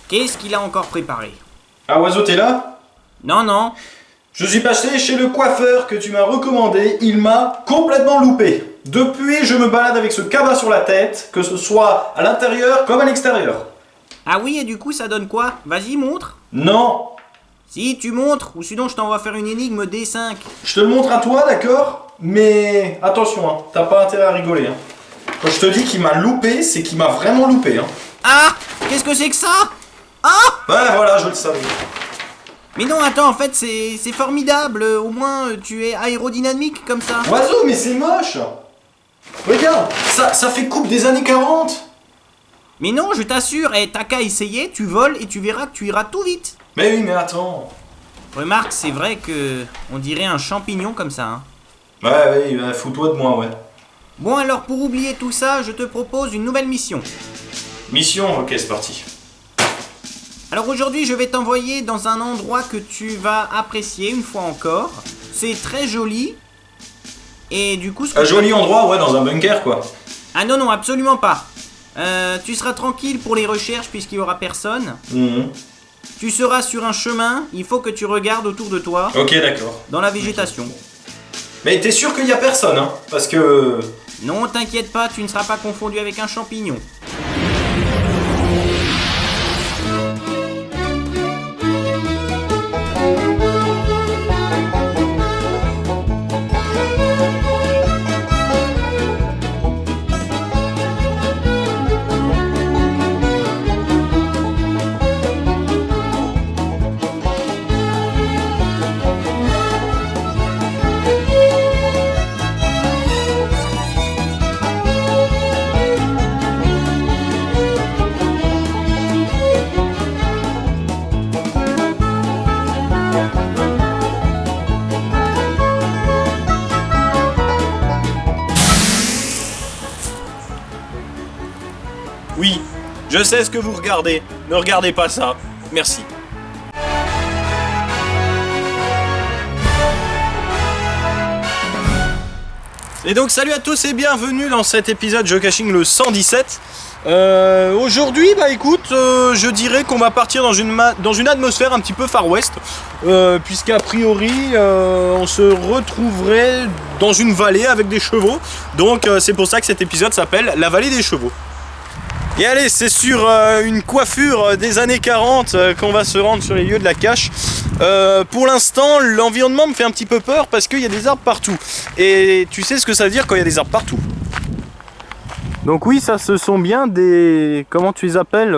Qu'est-ce qu'il a encore préparé? Ah, Oiseau, t'es là? Non, non. Je suis passé chez le coiffeur que tu m'as recommandé, il m'a complètement loupé. Depuis, je me balade avec ce cabas sur la tête, que ce soit à l'intérieur comme à l'extérieur. Ah oui, et du coup, ça donne quoi? Vas-y, montre. Non, Si, tu montres, ou sinon je t'envoie faire une énigme D5. je te le montre à toi, d'accord? Mais attention, hein, t'as pas intérêt à rigoler. Hein. Quand je te dis qu'il m'a loupé, c'est qu'il m'a vraiment loupé. Hein. Ah! Qu'est-ce que c'est que ça? Ah! Ouais, voilà, je le savais. Mais non, attends, en fait, c'est formidable. Au moins, tu es aérodynamique comme ça. Oiseau, mais c'est moche. Regarde, ça fait coupe des années 40. Mais non, je t'assure, t'as qu'à essayer, tu voles et tu verras que tu iras tout vite. Mais oui, mais attends. Remarque, c'est vrai que on dirait un champignon comme ça, hein. Ouais, fous-toi de moi, ouais. Bon alors, pour oublier tout ça, je te propose une nouvelle mission. Mission, ok, c'est parti. Alors aujourd'hui, je vais t'envoyer dans un endroit que tu vas apprécier une fois encore. C'est très joli. Et du coup... Un joli endroit, ouais, dans un bunker, quoi. Ah non, non, absolument pas. Tu seras tranquille pour les recherches puisqu'il y aura personne. Tu seras sur un chemin, il faut que tu regardes autour de toi. Ok, d'accord. Dans la végétation. Mais t'es sûr qu'il y a personne, hein? Parce que... Non, t'inquiète pas, tu ne seras pas confondu avec un champignon. Oui, je sais ce que vous regardez. Ne regardez pas ça. Merci. Et donc salut à tous et bienvenue dans cet épisode Geocaching le 117. Aujourd'hui, bah écoute, je dirais qu'on va partir dans une atmosphère un petit peu Far West, puisqu'a priori on se retrouverait dans une vallée avec des chevaux. Donc c'est pour ça que cet épisode s'appelle La Vallée des Chevaux. Et allez, c'est sur une coiffure des années 40 qu'on va se rendre sur les lieux de la cache. Pour l'instant, l'environnement me fait un petit peu peur parce qu'il y a des arbres partout. Et tu sais ce que ça veut dire quand il y a des arbres partout? Donc oui, ça ce sont bien des... Comment tu les appelles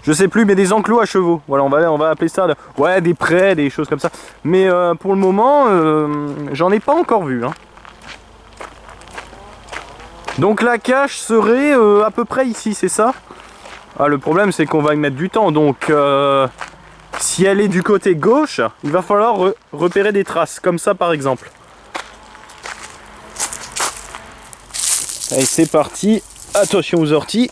je sais plus, mais des enclos à chevaux. Voilà, on va appeler ça... Ouais, des prés, des choses comme ça. Mais pour le moment, j'en ai pas encore vu. Hein. Donc la cache serait à peu près ici, c'est ça? Ah, le problème c'est qu'on va y mettre du temps, donc si elle est du côté gauche, il va falloir repérer des traces, comme ça par exemple. Allez, c'est parti, attention aux orties.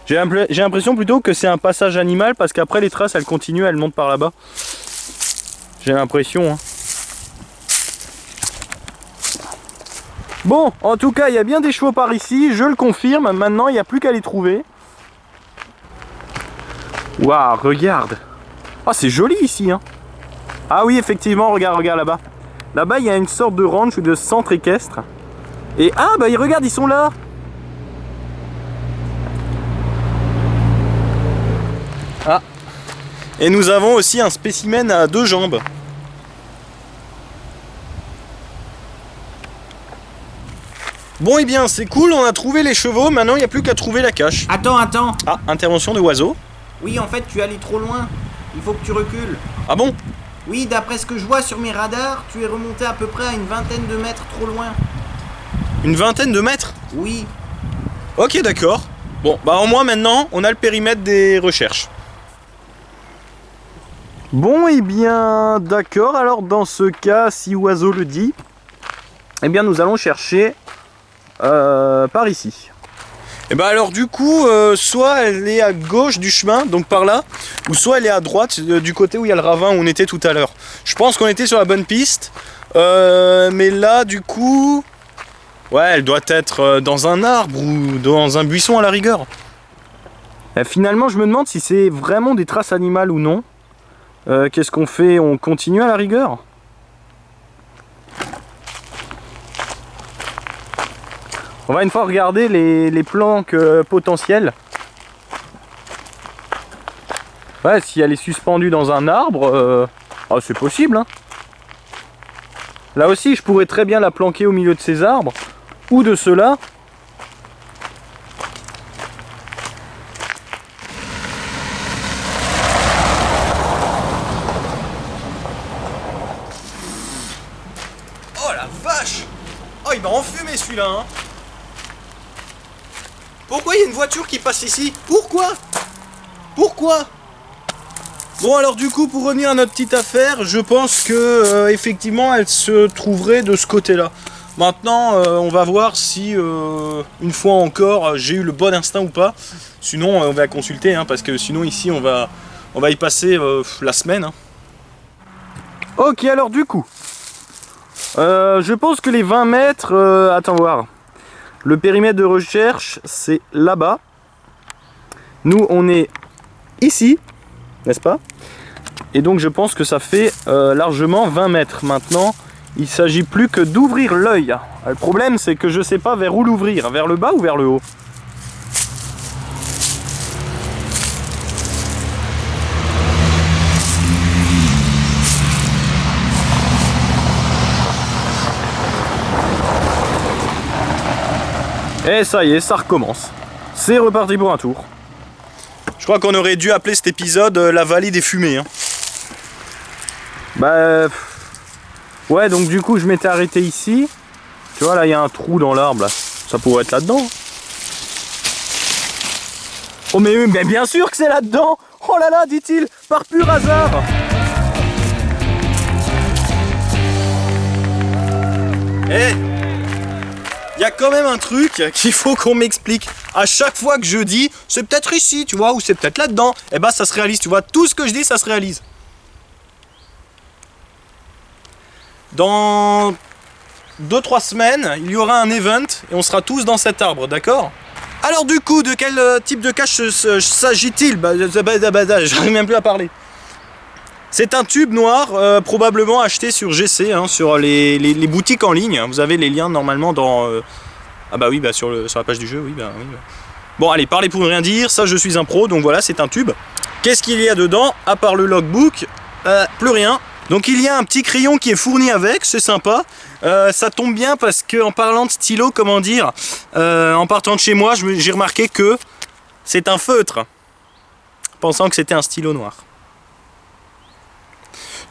J'ai l'impression plutôt que c'est un passage animal, parce qu'après les traces elles continuent, elles montent par là-bas. J'ai l'impression. Hein. Bon, en tout cas, il y a bien des chevaux par ici, je le confirme. Maintenant, il n'y a plus qu'à les trouver. Waouh, regarde. Ah, c'est joli ici. Hein. Ah oui, effectivement, regarde là-bas. Là-bas, il y a une sorte de ranch ou de centre équestre. Et ah, bah regarde, ils sont là. Ah. Et nous avons aussi un spécimen à 2 jambes. Bon, et bien c'est cool, on a trouvé les chevaux, maintenant il n'y a plus qu'à trouver la cache. Attends. Ah, intervention de Oiseau. Oui, en fait, tu es allé trop loin. Il faut que tu recules. Ah bon? Oui, d'après ce que je vois sur mes radars, tu es remonté à peu près à une vingtaine de mètres trop loin. Une vingtaine de mètres? Oui. Ok, d'accord. Bon, bah au moins maintenant, on a le périmètre des recherches. Bon, et bien, d'accord. Alors, dans ce cas, si Oiseau le dit, eh bien, nous allons chercher par ici. Et bah alors du coup, soit elle est à gauche du chemin, donc par là, ou soit elle est à droite, du côté où il y a le ravin où on était tout à l'heure. Je pense qu'on était sur la bonne piste, mais là du coup, Ouais, elle doit être dans un arbre ou dans un buisson à la rigueur. Et finalement, je me demande si c'est vraiment des traces animales ou non. Qu'est-ce qu'on fait? On continue à la rigueur? On va une fois regarder les planques potentielles. Ouais, si elle est suspendue dans un arbre, c'est possible, hein. Là aussi, je pourrais très bien la planquer au milieu de ces arbres, ou de ceux-là. Oh la vache! Oh, il m'a enfumé celui-là, hein. Pourquoi il y a une voiture qui passe ici? Pourquoi? Pourquoi? Bon, alors du coup, pour revenir à notre petite affaire, je pense que effectivement elle se trouverait de ce côté-là. Maintenant, on va voir si une fois encore j'ai eu le bon instinct ou pas. Sinon, on va consulter, hein, parce que sinon ici on va y passer la semaine, hein. Ok, alors du coup, je pense que les 20 mètres, attends voir. Le périmètre de recherche, c'est là-bas. Nous, on est ici, n'est-ce pas? Et donc, je pense que ça fait largement 20 mètres. Maintenant, il ne s'agit plus que d'ouvrir l'œil. Le problème, c'est que je ne sais pas vers où l'ouvrir. Vers le bas ou vers le haut? Et ça y est, ça recommence. C'est reparti pour un tour. Je crois qu'on aurait dû appeler cet épisode la vallée des fumées, hein. Bah... Ouais, donc du coup, je m'étais arrêté ici. Tu vois, là, il y a un trou dans l'arbre, là. Ça pourrait être là-dedans. Oh, mais bien sûr que c'est là-dedans. Oh là là, dit-il, par pur hasard. Eh, il y a quand même un truc qu'il faut qu'on m'explique. À chaque fois que je dis, c'est peut-être ici, tu vois, ou c'est peut-être là-dedans, et bah ça se réalise, tu vois. Tout ce que je dis, ça se réalise. Dans 2-3 semaines, il y aura un event et on sera tous dans cet arbre, d'accord? Alors du coup, de quel type de cache s'agit-il? J'arrive même plus à parler. C'est un tube noir, probablement acheté sur GC, hein, sur les boutiques en ligne. Vous avez les liens normalement dans... Ah bah oui, bah sur la page du jeu, oui, bah oui. Bon allez, parlez pour ne rien dire, ça je suis un pro, donc voilà, c'est un tube. Qu'est-ce qu'il y a dedans, à part le logbook? Plus rien. Donc il y a un petit crayon qui est fourni avec, c'est sympa. Ça tombe bien parce que en parlant de stylo, comment dire, en partant de chez moi, j'ai remarqué que c'est un feutre, pensant que c'était un stylo noir.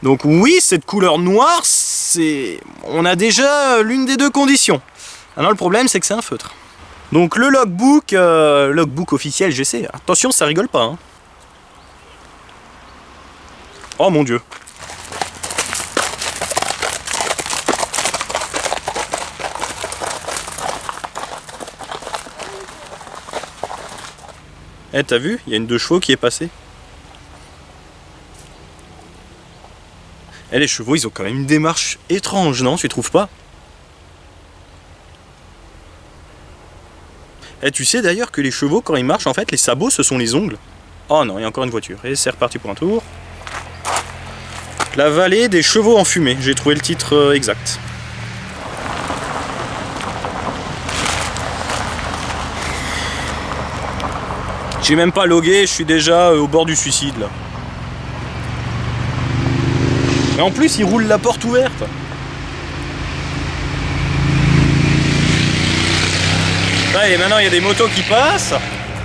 Donc oui, cette couleur noire, on a déjà l'une des deux conditions. Alors le problème, c'est que c'est un feutre. Donc le logbook officiel GC, attention, ça rigole pas, hein. Oh mon Dieu. Eh, t'as vu? Il y a une 2 chevaux qui est passée. Eh, les chevaux, ils ont quand même une démarche étrange, non? Tu trouves pas? Eh, tu sais d'ailleurs que les chevaux, quand ils marchent, en fait, les sabots, ce sont les ongles. Oh non, il y a encore une voiture. Et c'est reparti pour un tour. La vallée des chevaux en fumée. J'ai trouvé le titre exact. J'ai même pas logué, je suis déjà au bord du suicide, là. Mais en plus, il roule la porte ouverte. Ouais, et maintenant, il y a des motos qui passent.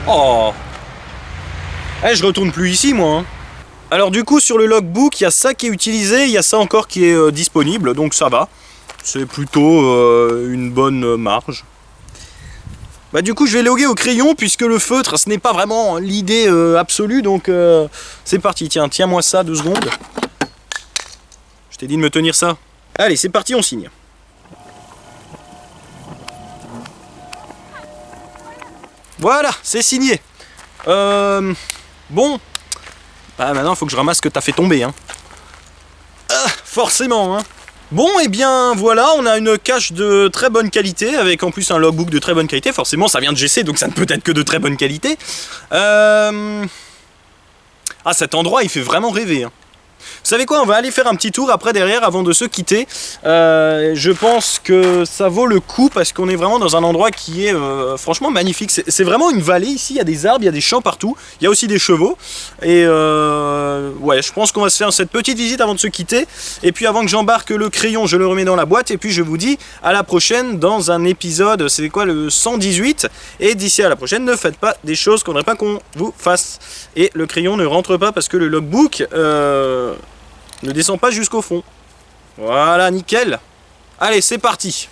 Oh. Eh, je retourne plus ici, moi, hein. Alors du coup, sur le logbook, il y a ça qui est utilisé, il y a ça encore qui est disponible, donc ça va. C'est plutôt une bonne marge. Bah du coup, je vais loguer au crayon, puisque le feutre, ce n'est pas vraiment l'idée absolue, donc c'est parti. Tiens-moi ça 2 secondes. Je t'ai dit de me tenir ça. Allez, c'est parti, on signe. Voilà, c'est signé. Bon. Bah maintenant, il faut que je ramasse ce que t'as fait tomber, hein. Forcément, hein. Bon, et bien voilà, on a une cache de très bonne qualité, avec en plus un logbook de très bonne qualité. Forcément, ça vient de GC, donc ça ne peut être que de très bonne qualité. Ah, cet endroit, il fait vraiment rêver. Hein. Vous savez quoi, on va aller faire un petit tour après derrière avant de se quitter. Je pense que ça vaut le coup parce qu'on est vraiment dans un endroit qui est franchement magnifique. C'est vraiment une vallée ici, il y a des arbres, il y a des champs partout. Il y a aussi des chevaux. Et ouais, je pense qu'on va se faire cette petite visite avant de se quitter. Et puis avant que j'embarque le crayon, je le remets dans la boîte. Et puis je vous dis à la prochaine dans un épisode, c'est quoi, le 118. Et d'ici à la prochaine, ne faites pas des choses qu'on ne voudrait pas qu'on vous fasse. Et le crayon ne rentre pas parce que le logbook... ne descend pas jusqu'au fond. Voilà, nickel. Allez, c'est parti.